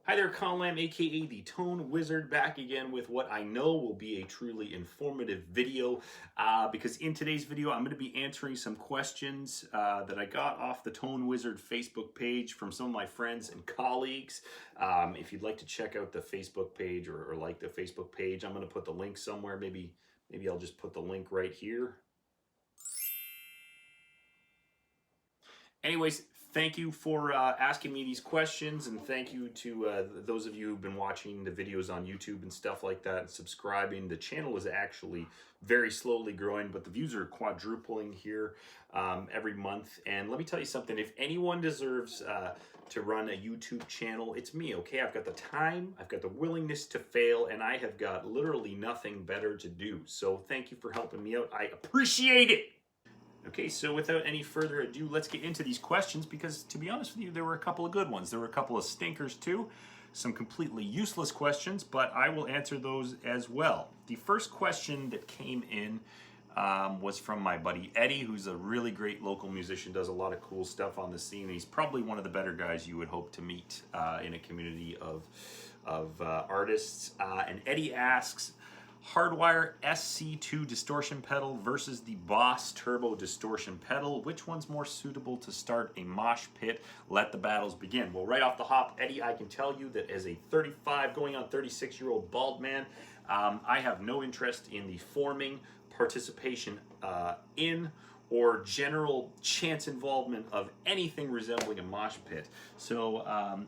Hi there, Colin Lamb, aka the Tone Wizard, back again with what I know will be a truly informative video. Because in today's video, I'm going to be answering some questions that I got off the Tone Wizard Facebook page from some of my friends and colleagues. If you'd like to check out the Facebook page or like the Facebook page, I'm going to put the link somewhere. Maybe I'll just put the link right here. Anyways, thank you for asking me these questions, and thank you to those of you who've been watching the videos on YouTube and stuff like that and subscribing. The channel is actually very slowly growing, but the views are quadrupling here every month. And let me tell you something, if anyone deserves to run a YouTube channel, it's me, okay? I've got the time, I've got the willingness to fail, and I have got literally nothing better to do. So thank you for helping me out. I appreciate it. Okay, so without any further ado, let's get into these questions because, to be honest with you, there were a couple of good ones. There were a couple of stinkers too, some completely useless questions, but I will answer those as well. The first question that came in was from my buddy Eddie, who's a really great local musician, does a lot of cool stuff on the scene. He's probably one of the better guys you would hope to meet in a community of artists. And Eddie asks, Hardwire SC2 distortion pedal versus the Boss Turbo distortion pedal. Which one's more suitable to start a mosh pit? Let the battles begin. Well, right off the hop, Eddie, I can tell you that as a 35 going on 36-year-old bald man, I have no interest in the forming, participation in, or general chance involvement of anything resembling a mosh pit. So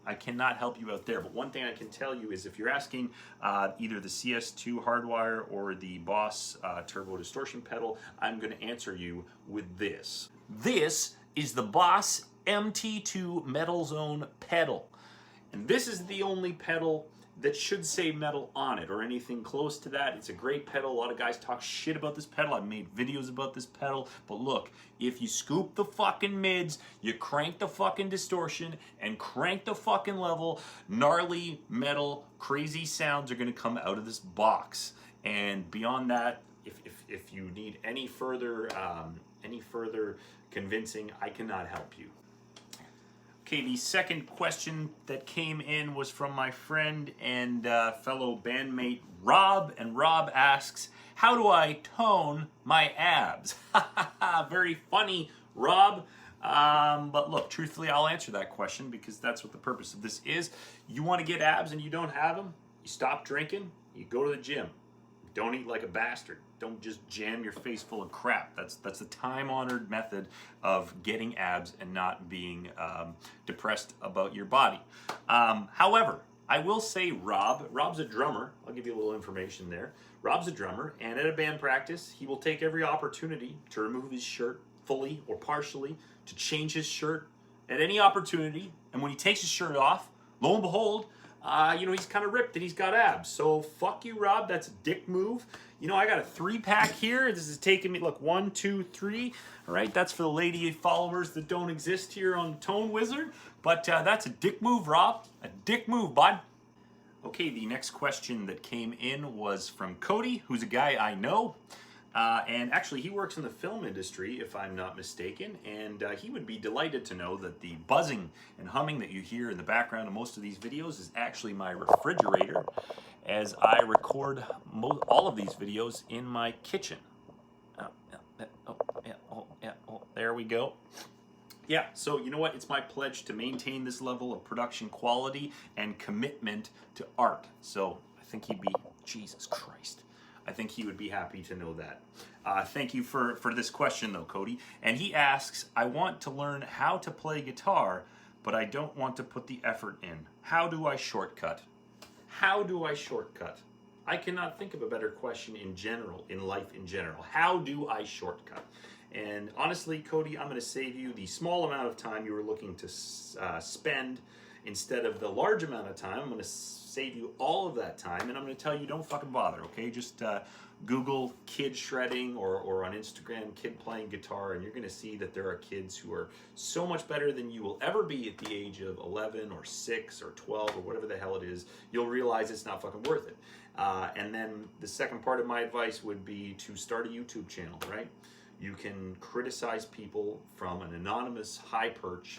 I cannot help you out there. But one thing I can tell you is if you're asking either the CS2 Hardwire or the Boss Turbo Distortion pedal, I'm going to answer you with this. This is the Boss MT2 Metal Zone pedal. And this is the only pedal that should say metal on it or anything close to that. It's a great pedal. A lot of guys talk shit about this pedal. I've made videos about this pedal. But look, if you scoop the fucking mids, you crank the fucking distortion and crank the fucking level, gnarly metal, crazy sounds are going to come out of this box. And beyond that, if you need any further convincing, I cannot help you. Okay, the second question that came in was from my friend and fellow bandmate Rob, and Rob asks, how do I tone my abs? Very funny, Rob. But look, truthfully, I'll answer that question because that's what the purpose of this is. You want to get abs and you don't have them, you stop drinking, you go to the gym. Don't eat like a bastard. Don't just jam your face full of crap. That's the time-honored method of getting abs and not being depressed about your body. However, I will say Rob's a drummer. I'll give you a little information there. Rob's a drummer, and at a band practice, he will take every opportunity to remove his shirt fully or partially, to change his shirt at any opportunity. And when he takes his shirt off, lo and behold, he's kind of ripped and he's got abs. So fuck you, Rob. That's a dick move. I got a 3-pack here. This is taking me, look, 1, 2, 3. All right, that's for the lady followers that don't exist here on Tone Wizard. But that's a dick move, Rob. A dick move, bud. Okay, the next question that came in was from Cody, who's a guy I know. And actually, he works in the film industry, if I'm not mistaken, and he would be delighted to know that the buzzing and humming that you hear in the background of most of these videos is actually my refrigerator, as I record all of these videos in my kitchen. There we go. Yeah, so you know what? It's my pledge to maintain this level of production quality and commitment to art. So I think he'd be, Jesus Christ. I think he would be happy to know that. Thank you for this question, though, Cody. And he asks, I want to learn how to play guitar, but I don't want to put the effort in. How do I shortcut? How do I shortcut? I cannot think of a better question in general, in life in general. How do I shortcut? And honestly, Cody, I'm going to save you the small amount of time you were looking to spend instead of the large amount of time. I'm going to save you all of that time, and I'm going to tell you don't fucking bother, okay? Just Google kid shredding or on Instagram kid playing guitar, and you're going to see that there are kids who are so much better than you will ever be at the age of 11 or 6 or 12 or whatever the hell it is. You'll realize it's not fucking worth it. And then the second part of my advice would be to start a YouTube channel, right? You can criticize people from an anonymous high perch,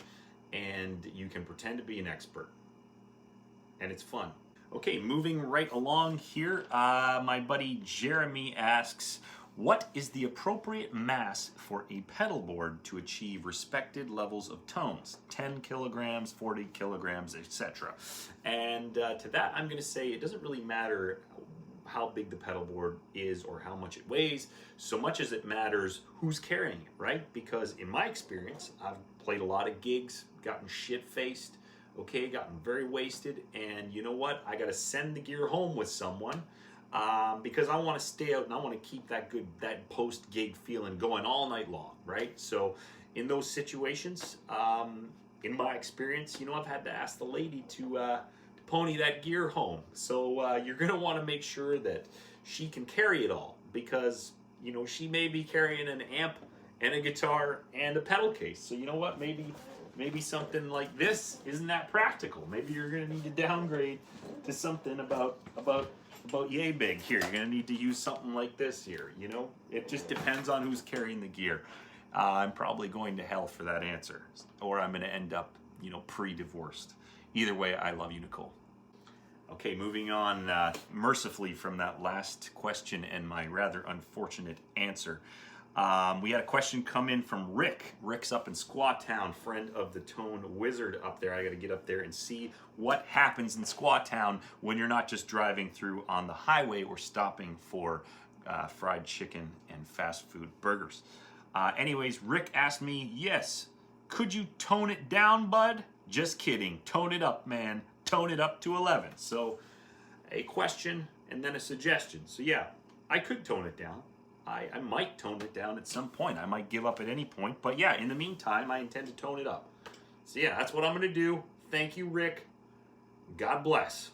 and you can pretend to be an expert. and it's fun. Okay, moving right along here, my buddy Jeremy asks, what is the appropriate mass for a pedal board to achieve respected levels of tones? 10 kilograms, 40 kilograms, etc. And to that, I'm going to say it doesn't really matter how big the pedal board is or how much it weighs, so much as it matters who's carrying it, right? Because in my experience, I've played a lot of gigs, gotten shit-faced, okay, gotten very wasted, and you know what? I got to send the gear home with someone because I want to stay out and I want to keep that post-gig feeling going all night long, right? So in those situations, in my experience, you know, I've had to ask the lady to pony that gear home. So you're going to want to make sure that she can carry it all, because, you know, she may be carrying an amp and a guitar and a pedal case. So you know what? Maybe something like this isn't that practical. Maybe you're going to need to downgrade to something about yay big here. You're going to need to use something like this here. You know, it just depends on who's carrying the gear. I'm probably going to hell for that answer, or I'm going to end up, you know, pre-divorced. Either way, I love you, Nicole. Okay, moving on mercifully from that last question and my rather unfortunate answer. We had a question come in from Rick. Rick's up in Squaw Town, friend of the Tone Wizard up there. I got to get up there and see what happens in Squaw Town when you're not just driving through on the highway or stopping for fried chicken and fast food burgers. Anyways, Rick asked me, yes, could you tone it down, bud? Just kidding. Tone it up, man. Tone it up to 11. So a question and then a suggestion. So yeah, I could tone it down. I might tone it down at some point. I might give up at any point. But yeah, in the meantime, I intend to tone it up. So yeah, that's what I'm going to do. Thank you, Rick. God bless.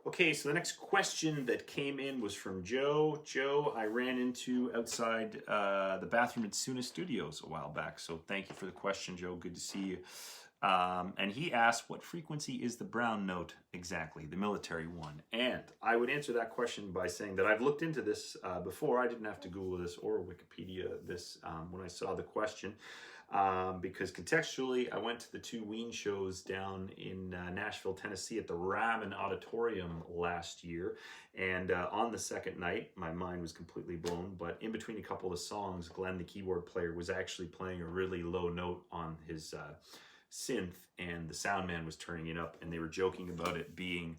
Okay, so the next question that came in was from Joe. Joe, I ran into outside the bathroom at Suna Studios a while back. So thank you for the question, Joe. Good to see you. And he asked, what frequency is the brown note exactly, the military one? And I would answer that question by saying that I've looked into this before. I didn't have to Google this or Wikipedia this when I saw the question. Because contextually, I went to the 2 Ween shows down in Nashville, Tennessee at the Ramen Auditorium last year. And on the second night, my mind was completely blown. But in between a couple of songs, Glenn, the keyboard player, was actually playing a really low note on his synth, and the sound man was turning it up, and they were joking about it being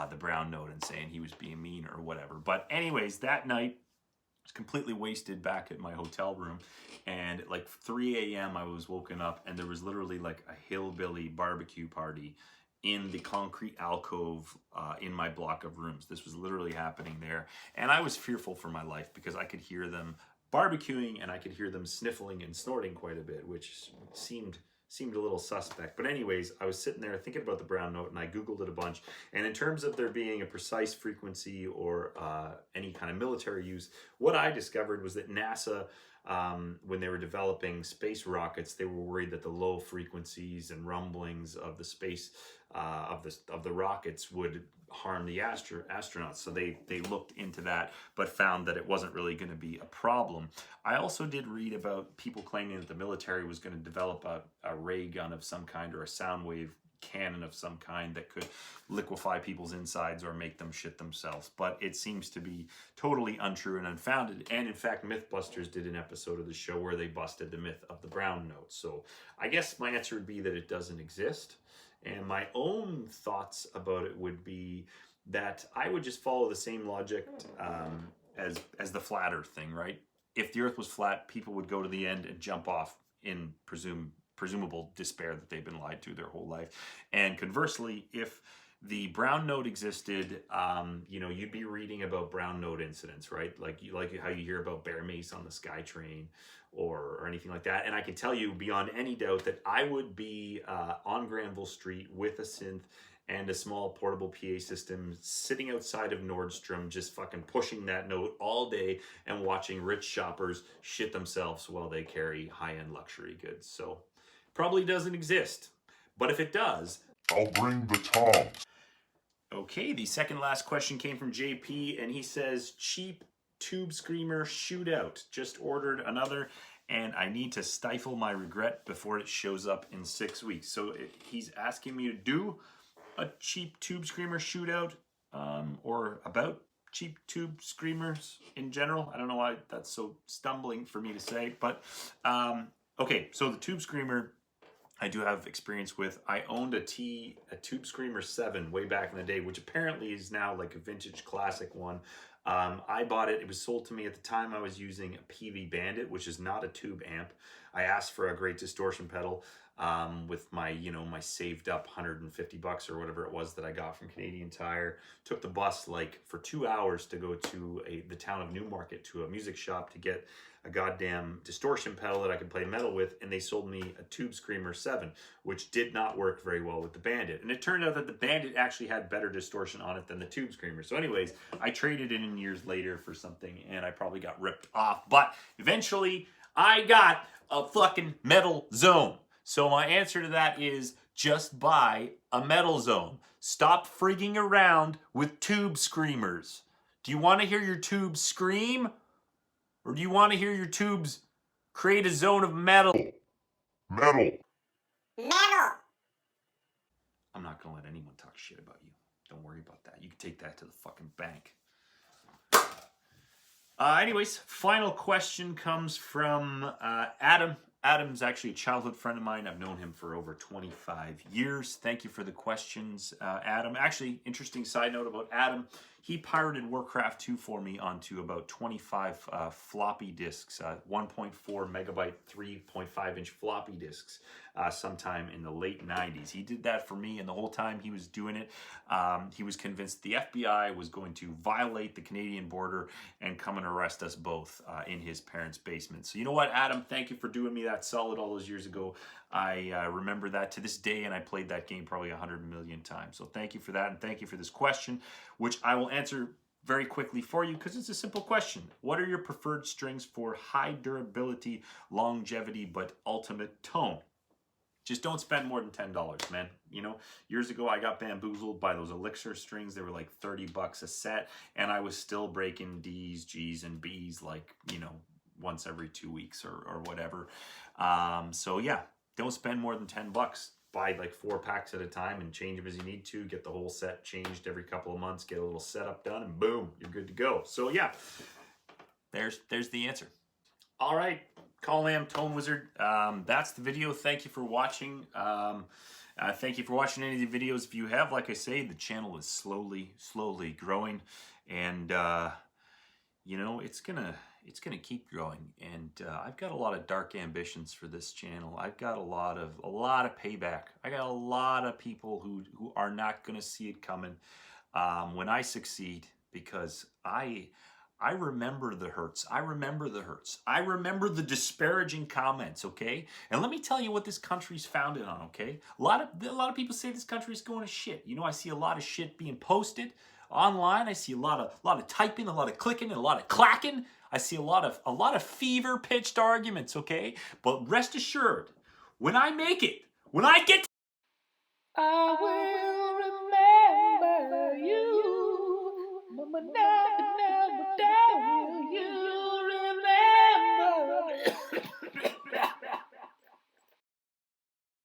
the brown note and saying he was being mean or whatever. But anyways, that night, was completely wasted back at my hotel room, and at like 3 a.m. I was woken up, and there was literally like a hillbilly barbecue party in the concrete alcove in my block of rooms. This was literally happening there, and I was fearful for my life because I could hear them barbecuing and I could hear them sniffling and snorting quite a bit, which seemed a little suspect. But anyways, I was sitting there thinking about the brown note, and I Googled it a bunch. And in terms of there being a precise frequency or any kind of military use, what I discovered was that NASA, when they were developing space rockets, they were worried that the low frequencies and rumblings of the space of the rockets would harm the astronauts. So they looked into that, but found that it wasn't really going to be a problem. I also did read about people claiming that the military was going to develop a ray gun of some kind or a sound wave cannon of some kind that could liquefy people's insides or make them shit themselves. But it seems to be totally untrue and unfounded. And in fact, Mythbusters did an episode of the show where they busted the myth of the brown note. So I guess my answer would be that it doesn't exist. And my own thoughts about it would be that I would just follow the same logic as the flat earth thing, right? If the earth was flat, people would go to the end and jump off in presumable despair that they've been lied to their whole life. And conversely, if the brown note existed, you know, you'd be reading about brown note incidents, right? Like how you hear about Bear Mace on the SkyTrain or anything like that. And I can tell you beyond any doubt that I would be on Granville Street with a synth and a small portable PA system sitting outside of Nordstrom, just fucking pushing that note all day and watching rich shoppers shit themselves while they carry high-end luxury goods. So probably doesn't exist. But if it does, I'll bring the tongs. Okay, the second last question came from JP, and he says, cheap Tube Screamer shootout. Just ordered another, and I need to stifle my regret before it shows up in 6 weeks. So he's asking me to do a cheap tube screamer shootout, or about cheap tube screamers in general. I don't know why that's so stumbling for me to say, but okay, so the tube screamer I do have experience with. I owned a Tube Screamer 7 way back in the day, which apparently is now like a vintage classic one. I bought it. It was sold to me at the time. I was using a PV Bandit, which is not a tube amp. I asked for a great distortion pedal with my, my saved up $150 or whatever it was that I got from Canadian Tire. Took the bus like for 2 hours to go to the town of Newmarket to a music shop to get a goddamn distortion pedal that I could play metal with, and they sold me a Tube Screamer 7, which did not work very well with the Bandit. And it turned out that the Bandit actually had better distortion on it than the Tube Screamer. So anyways, I traded it in years later for something, and I probably got ripped off. But eventually, I got a fucking Metal Zone. So my answer to that is just buy a Metal Zone. Stop freaking around with tube screamers. Do you want to hear your tubes scream? Or do you want to hear your tubes create a zone of metal? Metal. Metal. I'm not going to let anyone talk shit about you. Don't worry about that. You can take that to the fucking bank. Anyways, final question comes from Adam. Adam's actually a childhood friend of mine. I've known him for over 25 years. Thank you for the questions, Adam. Actually, interesting side note about Adam. He pirated Warcraft 2 for me onto about 25 floppy disks, 1.4 megabyte, 3.5 inch floppy disks sometime in the late 90s. He did that for me, and the whole time he was doing it, he was convinced the FBI was going to violate the Canadian border and come and arrest us both in his parents' basement. So you know what, Adam? Thank you for doing me that solid all those years ago. I remember that to this day, and I played that game probably 100 million times. So thank you for that, and thank you for this question, which I will answer very quickly for you because it's a simple question. What are your preferred strings for high durability, longevity, but ultimate tone? Just don't spend more than $10, man. You know, years ago I got bamboozled by those Elixir strings. They were like $30 a set, and I was still breaking D's, G's, and B's like, once every 2 weeks or whatever. So yeah, don't spend more than $10. Buy like 4 packs at a time and change them as you need to. Get the whole set changed every couple of months. Get a little setup done, and boom, you're good to go. So yeah, there's the answer. All right, Call-Am Tone Wizard. That's the video. Thank you for watching. Thank you for watching any of the videos. If you have, like I say, the channel is slowly growing, and it's gonna keep growing. And I've got a lot of dark ambitions for this channel. I've got a lot of payback. I got a lot of people who are not gonna see it coming when I succeed, because I remember the hurts. I remember the disparaging comments, okay? And let me tell you what this country's founded on, okay? A lot of people say this country's going to shit. I see a lot of shit being posted online. I see a lot of typing, a lot of clicking, and a lot of clacking. I see a lot of fever-pitched arguments, okay? But rest assured, when I make it, when I get, I will